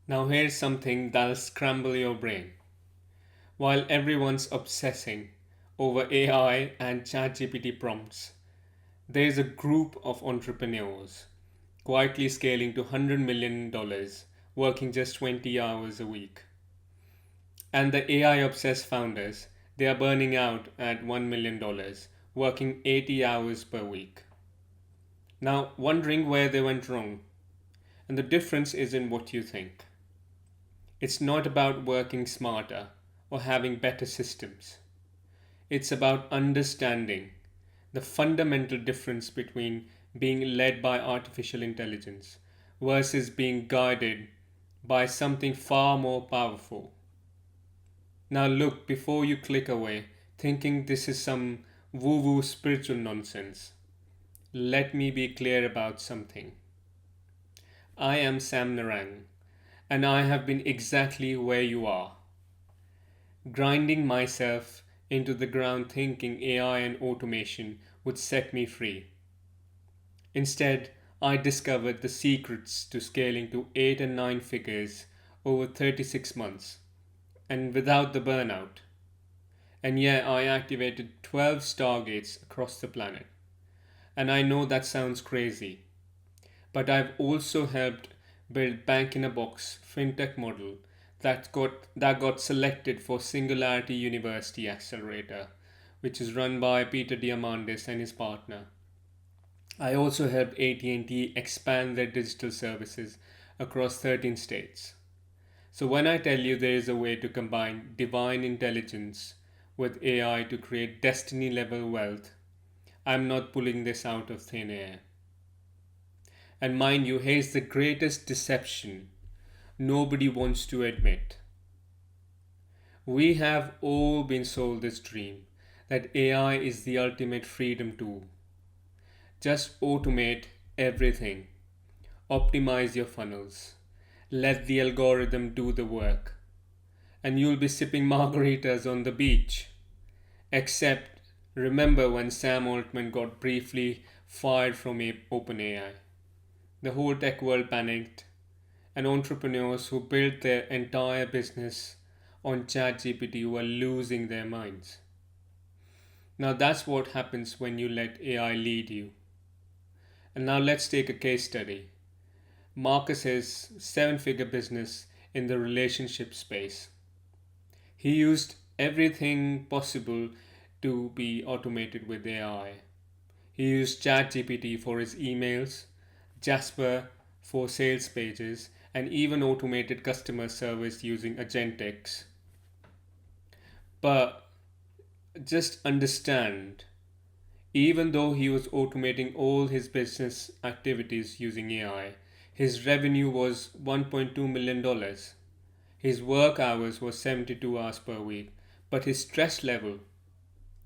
Now, here's something that'll scramble your brain. While everyone's obsessing over AI and ChatGPT prompts, there's a group of entrepreneurs quietly scaling to $100 million, working just 20 hours a week. And the AI obsessed founders, they are burning out at $1 million, working 80 hours per week. Now, wondering where they went wrong. And the difference is in what you think. It's not about working smarter or having better systems. It's about understanding the fundamental difference between being led by artificial intelligence versus being guided by something far more powerful. Now, look, before you click away thinking this is some woo woo spiritual nonsense, let me be clear about something. I am Sam Narang, and I have been exactly where you are, grinding myself into the ground thinking AI and automation would set me free. Instead, I discovered the secrets to scaling to 8 and 9 figures over 36 months and without the burnout. And yeah, I activated 12 stargates across the planet. And I know that sounds crazy, but I've also helped build Bank in a Box fintech model that got selected for Singularity University Accelerator, which is run by Peter Diamandis and his partner. I also helped AT&T expand their digital services across 13 states. So when I tell you there is a way to combine divine intelligence with AI to create destiny level wealth, I'm not pulling this out of thin air. And mind you, here's the greatest deception nobody wants to admit. We have all been sold this dream that AI is the ultimate freedom tool. Just automate everything, optimize your funnels, let the algorithm do the work, and you'll be sipping margaritas on the beach. Except, remember when Sam Altman got briefly fired from OpenAI? The whole tech world panicked, and entrepreneurs who built their entire business on ChatGPT were losing their minds. Now that's what happens when you let AI lead you. And now let's take a case study. Marcus's 7-figure business in the relationship space. He used everything possible to be automated with AI. He used ChatGPT for his emails, Jasper for sales pages, and even automated customer service using Agentix. But just understand, even though he was automating all his business activities using AI, his revenue was $1.2 million. His work hours were 72 hours per week, but his stress level,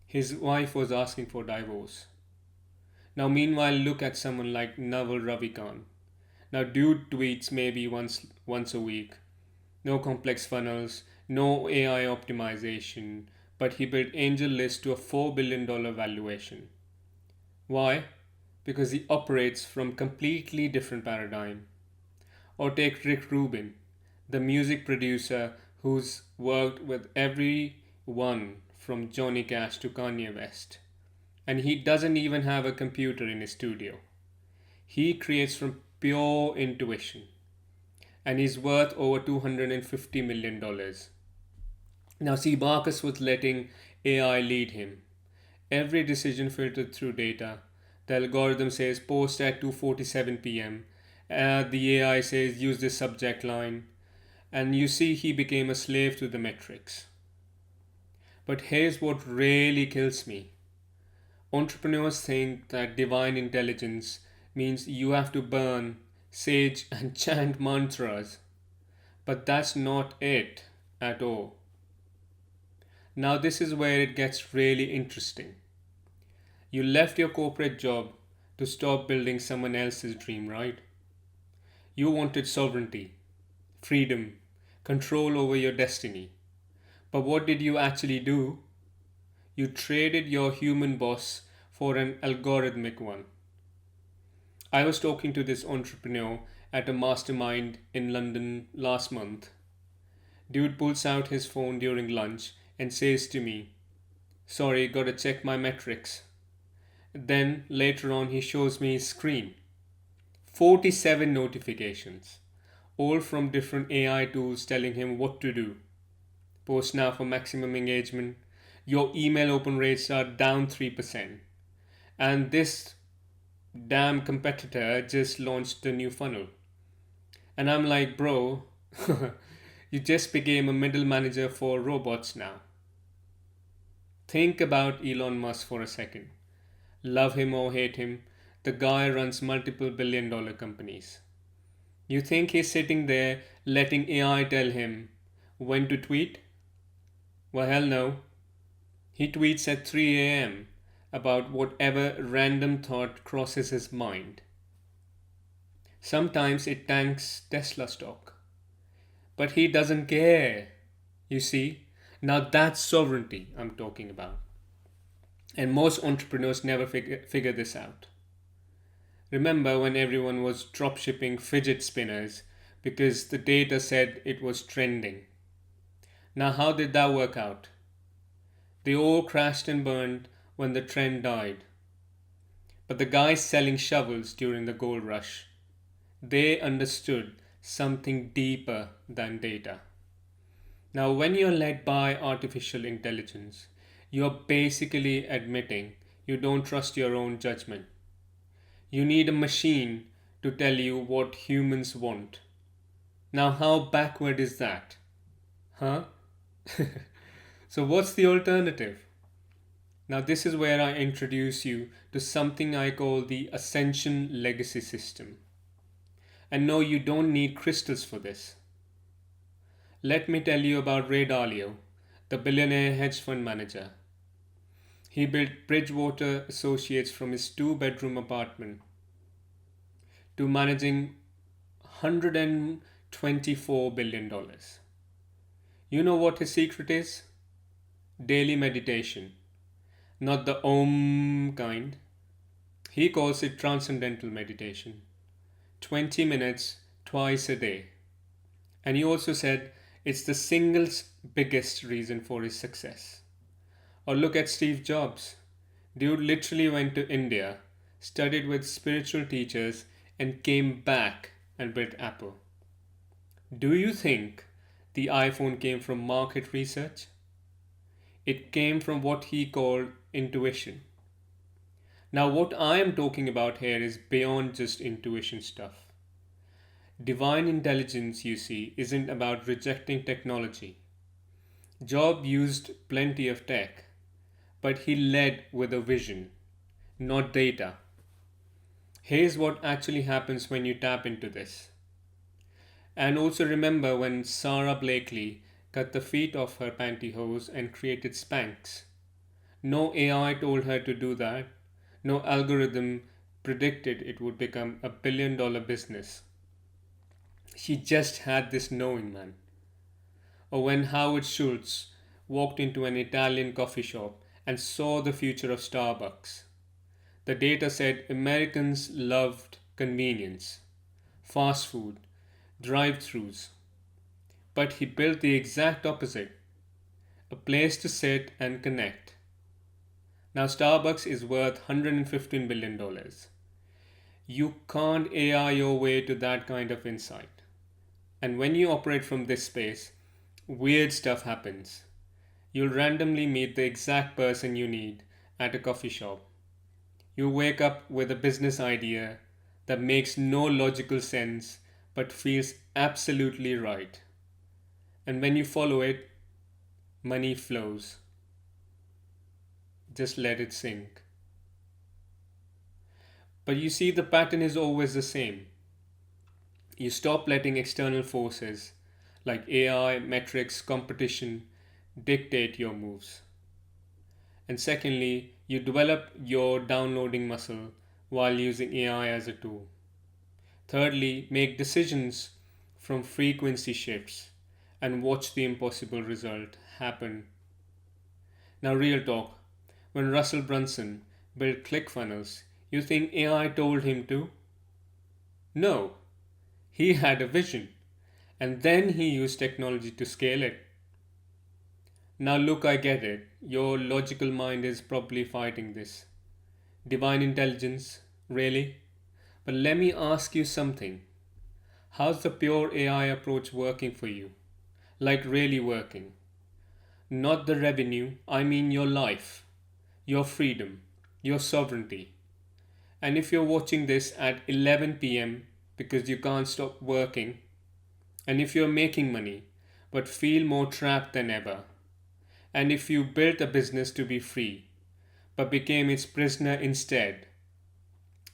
his wife was asking for divorce. Now, meanwhile, look at someone like Naval Ravikant. Now, dude tweets maybe once a week. No complex funnels, no AI optimization, but he built AngelList to a $4 billion valuation. Why? Because he operates from completely different paradigm. Or take Rick Rubin, the music producer who's worked with everyone from Johnny Cash to Kanye West. And he doesn't even have a computer in his studio. He creates from pure intuition. And he's worth over $250 million. Now, see, Marcus was letting AI lead him. Every decision filtered through data. The algorithm says post at 2:47 p.m. The AI says use this subject line. And you see, he became a slave to the metrics. But here's what really kills me. Entrepreneurs think that divine intelligence means you have to burn sage and chant mantras. But that's not it at all. Now, this is where it gets really interesting. You left your corporate job to stop building someone else's dream, right? You wanted sovereignty, freedom, control over your destiny. But what did you actually do? You traded your human boss for an algorithmic one. I was talking to this entrepreneur at a mastermind in London last month. Dude pulls out his phone during lunch and says to me, "Sorry, gotta check my metrics." Then later on, he shows me his screen 47 notifications, all from different AI tools telling him what to do. Post now for maximum engagement. Your email open rates are down 3%. And this damn competitor just launched a new funnel. And I'm like, bro, you just became a middle manager for robots now. Think about Elon Musk for a second. Love him or hate him, the guy runs multiple billion-dollar companies. You think he's sitting there letting AI tell him when to tweet? Well, hell no. He tweets at 3 a.m. about whatever random thought crosses his mind. Sometimes it tanks Tesla stock. But he doesn't care. You see? Now that's sovereignty I'm talking about. And most entrepreneurs never figure this out. Remember when everyone was dropshipping fidget spinners because the data said it was trending? Now, how did that work out? They all crashed and burned when the trend died. But the guys selling shovels during the gold rush, they understood something deeper than data. Now, when you're led by artificial intelligence, you're basically admitting you don't trust your own judgment. You need a machine to tell you what humans want. Now, how backward is that? Huh? So, what's the alternative? Now, this is where I introduce you to something I call the Ascension Legacy System. And no, you don't need crystals for this. Let me tell you about Ray Dalio, the billionaire hedge fund manager. He built Bridgewater Associates from his 2-bedroom apartment to managing $124 billion. You know what his secret is? Daily meditation. Not the Om kind. He calls it transcendental meditation. 20 minutes twice a day. And he also said it's the single biggest reason for his success. Or look at Steve Jobs. Dude literally went to India, studied with spiritual teachers, and came back and built Apple. Do you think the iPhone came from market research? It came from what he called intuition. Now, what I am talking about here is beyond just intuition stuff. Divine intelligence, you see, isn't about rejecting technology. Job used plenty of tech, but he led with a vision, not data. Here's what actually happens when you tap into this. And also remember when Sarah Blakely cut the feet off her pantyhose and created Spanx. No AI told her to do that. No algorithm predicted it would become a billion-dollar business. She just had this knowing, man. Or when Howard Schultz walked into an Italian coffee shop and saw the future of Starbucks. The data said Americans loved convenience, fast food, drive-thrus. But he built the exact opposite, a place to sit and connect. Now Starbucks is worth $115 billion. You can't AI your way to that kind of insight. And when you operate from this space, weird stuff happens. You'll randomly meet the exact person you need at a coffee shop. You wake up with a business idea that makes no logical sense but feels absolutely right. And when you follow it, money flows. Just let it sink. But you see, the pattern is always the same. You stop letting external forces like AI, metrics, competition dictate your moves. And secondly, you develop your downloading muscle while using AI as a tool. Thirdly, make decisions from frequency shifts and watch the impossible result happen. Now, real talk. When Russell Brunson built ClickFunnels, you think AI told him to? No. He had a vision, and then he used technology to scale it. Now, look, I get it. Your logical mind is probably fighting this. Divine intelligence? Really? But let me ask you something. How's the pure AI approach working for you? Like, really working? Not the revenue, I mean your life, your freedom, your sovereignty. And if you're watching this at 11 p.m. because you can't stop working, and if you're making money but feel more trapped than ever, and if you built a business to be free but became its prisoner instead,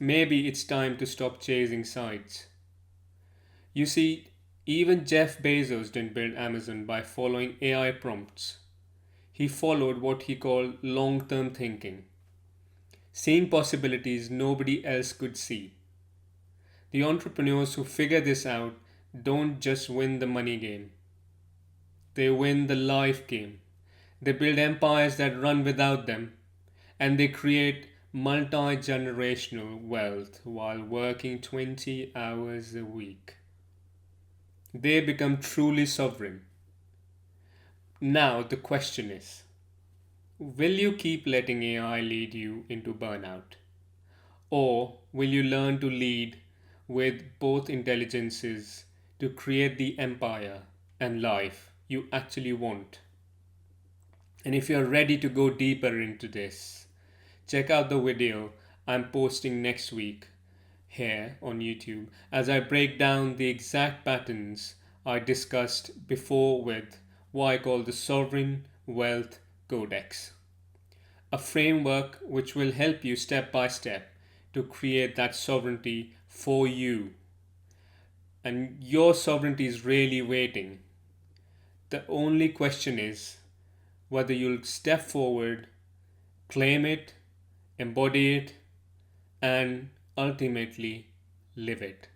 maybe it's time to stop chasing sides. You see, even Jeff Bezos didn't build Amazon by following AI prompts. He followed what he called long term thinking, seeing possibilities nobody else could see. The entrepreneurs who figure this out don't just win the money game, they win the life game. They build empires that run without them, and they create multi generational wealth while working 20 hours a week. They become truly sovereign. Now, the question is, will you keep letting AI lead you into burnout? Or will you learn to lead with both intelligences to create the empire and life you actually want? And if you're ready to go deeper into this, check out the video I'm posting next week here on YouTube as I break down the exact patterns I discussed before with what I call the Sovereign Wealth Codex, a framework which will help you step by step to create that sovereignty for you. And your sovereignty is really waiting. The only question is whether you'll step forward, claim it, embody it, and ultimately live it.